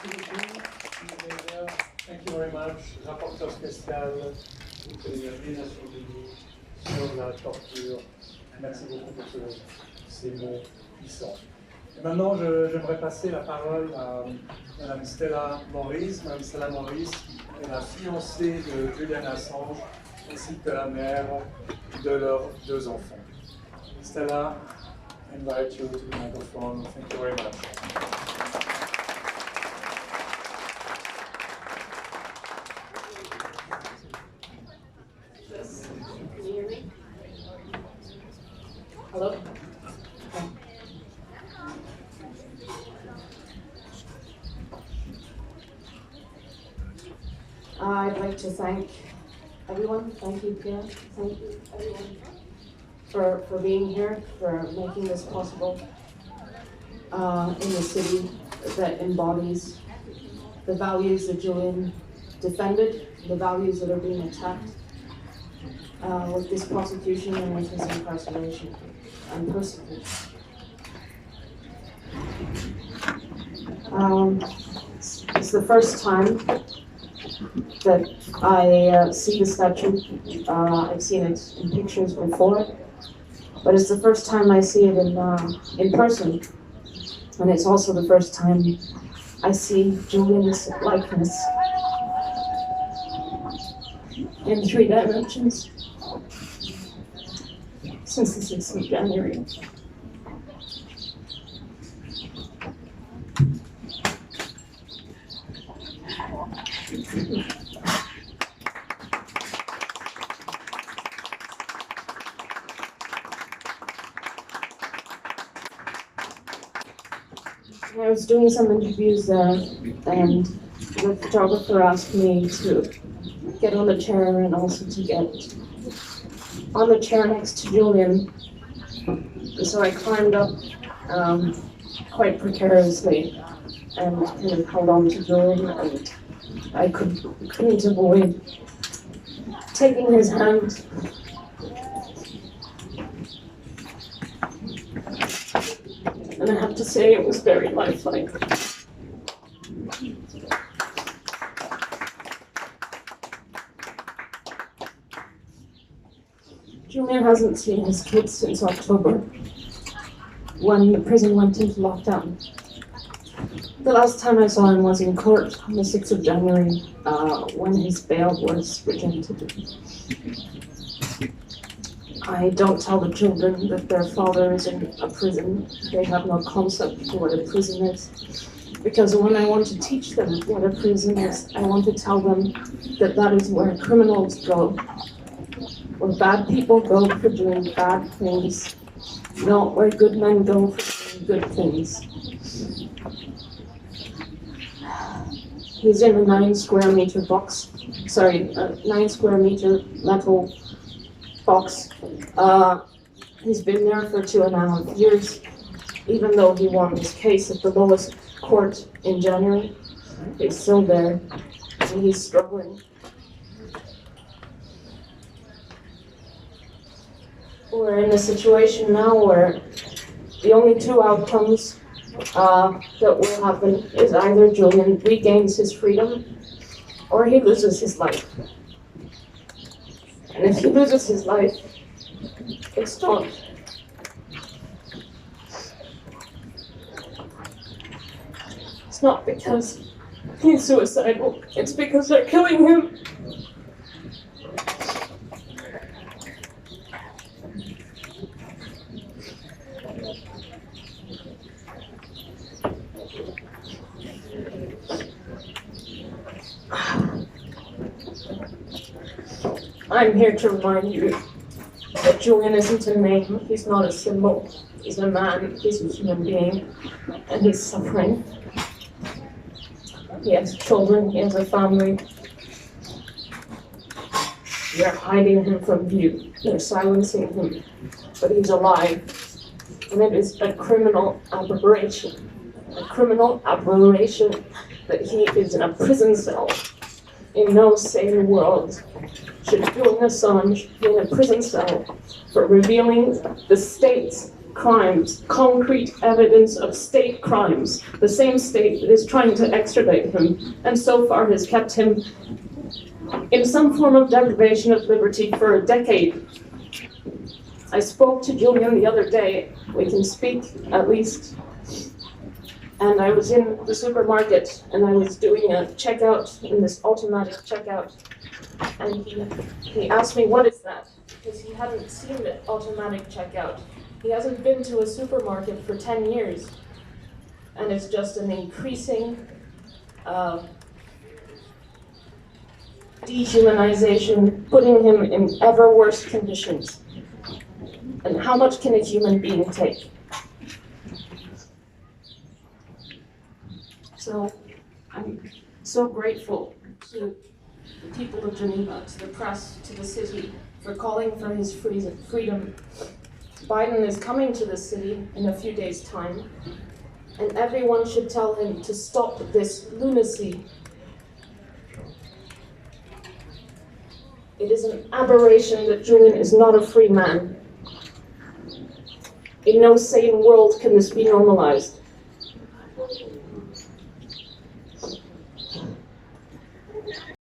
Thank you very much, rapporteur spécial des Nations Unies sur la torture. Merci beaucoup pour ces mots puissants. Et maintenant, j'aimerais passer la parole à Madame Stella Mouris. Madame Stella Mouris est la fiancée de Jolien Assange ainsi que la mère de leurs 2 enfants. Stella, I invite you to the microphone. Thank you very much. Can you hear me? Hello? I'd like to thank everyone. Thank you, Pierre. Thank you, everyone, for being here, for making this possible in the city that embodies the values that Jolien defended, the values that are being attacked with this prosecution and with his incarceration and persecution. It's the first time that I see the statue. I've seen it in pictures before, but it's the first time I see it in person, and it's also the first time I see Julian's likeness in 3 dimensions since the 6th of January. I was doing some interviews there, and the photographer asked me to get on the chair and also to get on the chair next to Jolien. So I climbed up quite precariously and kind of held on to Jolien, and I couldn't avoid taking his hand. And I have to say it was very lifelike. Jolien hasn't seen his kids since October, when the prison went into lockdown. The last time I saw him was in court on the 6th of January, when his bail was rejected. I don't tell the children that their father is in a prison. They have no concept of what a prison is. Because when I want to teach them what a prison is, I want to tell them that that is where criminals go, where bad people go for doing bad things, not where good men go for doing good things. He's in a 9 square meter box, sorry, a 9 square meter metal box. He's been there for 2.5 years, even though he won his case at the lowest court in January. He's still there, and he's struggling. We're in a situation now where the only 2 outcomes that will happen is either Jolien regains his freedom or he loses his life. And if he loses his life, it's done. It's not because he's suicidal, it's because they're killing him. I'm here to remind you that Jolien isn't a name, he's not a symbol, he's a man, he's a human being, and he's suffering. He has children, he has a family. They're hiding him from view, they're silencing him, but he's alive. And it is a criminal aberration that he is in a prison cell. In no sane world should Julian Assange be in a prison cell for revealing the state's crimes, concrete evidence of state crimes, the same state that is trying to extradite him, and so far has kept him in some form of deprivation of liberty for a decade. I spoke to Julian the other day, we can speak at least, and I was in the supermarket and I was doing a checkout in this automatic checkout, and he asked me, what is that? Because he hadn't seen the automatic checkout. He hasn't been to a supermarket for 10 years, and it's just an increasing dehumanization, putting him in ever worse conditions. And how much can a human being take? So I'm so grateful to the people of Geneva, to the press, to the city, for calling for his freedom. Biden is coming to the city in a few days' time, and everyone should tell him to stop this lunacy. It is an aberration that Julian is not a free man. In no sane world can this be normalized.